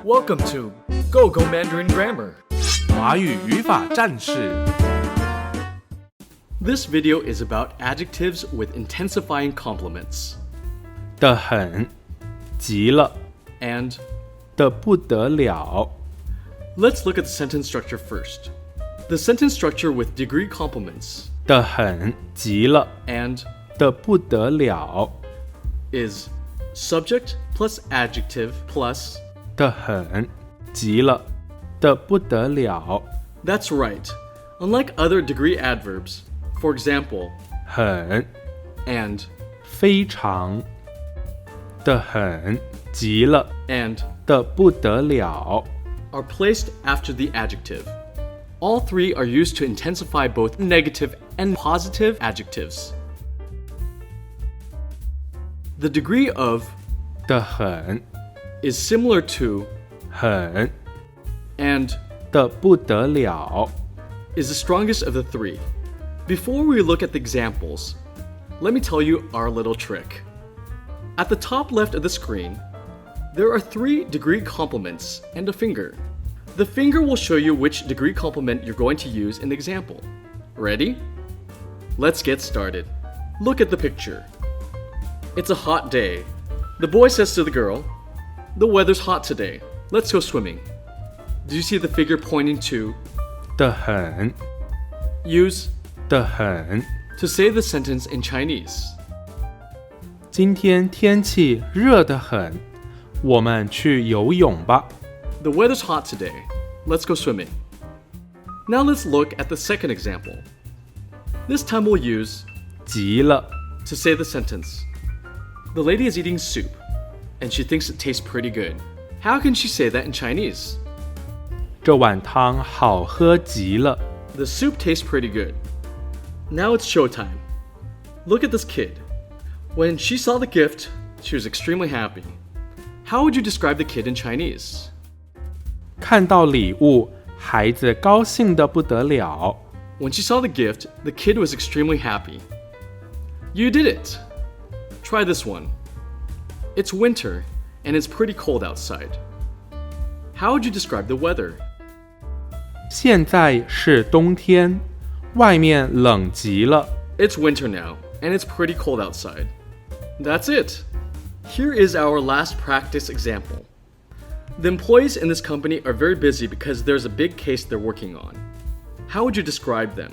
Welcome to Go Mandarin Grammar. 华语语法战士。This video is about adjectives with intensifying complements. 的很，极了， And 的不得了。 let's look at the sentence structure first. The sentence structure with degree complements 的很，极了， and 的不得了。 is subject plus adjective plus 的很，极了，的不得了。 That's right. Unlike other degree adverbs, for example, 很， and 非常，的很，极了， and 的不得了。 are placed after the adjective. All three are used to intensify both negative and positive adjectives. The degree of 的很， is similar to 很， and 的不得了。 is the strongest of the three. Before we look at the examples, let me tell you our little trick. At the top left of the screen, there are 3 degree complements and a finger. The finger will show you which degree complement you're going to use in the example. Ready? Let's get started. Look at the picture. It's a hot day. The boy says to the girl, "The weather's hot today. Let's go swimming." Do you see the figure pointing to 的很， use 的很。 to say the sentence in Chinese? 今天天气热得很，我们去游泳吧。 The weather's hot today. Let's go swimming. Now let's look at the second example. This time we'll use 极了， to say the sentence. The lady is eating soup, and she thinks it tastes pretty good. How can she say that in Chinese? 这碗汤好喝极了。 The soup tastes pretty good. Now it's showtime. Look at this kid. When she saw the gift, she was extremely happy. How would you describe the kid in Chinese? 看到礼物，孩子高兴得不得了。 When she saw the gift, the kid was extremely happy. You did it! Try this one. It's winter, and it's pretty cold outside. How would you describe the weather? 现在是冬天，外面冷极了。 It's winter now, and it's pretty cold outside. That's it! Here is our last practice example. The employees in this company are very busy because there's a big case they're working on. How would you describe them?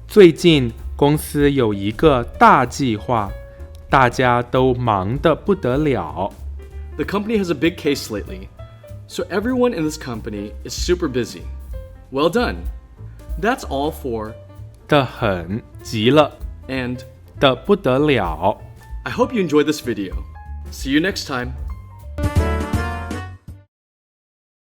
最近公司有一个大计划，大家都忙得不得了。 The company has a big case lately, so everyone in this company is super busy. Well done! That's all for 的很，极了， and 的不得了。 I hope you enjoyed this video. See you next time.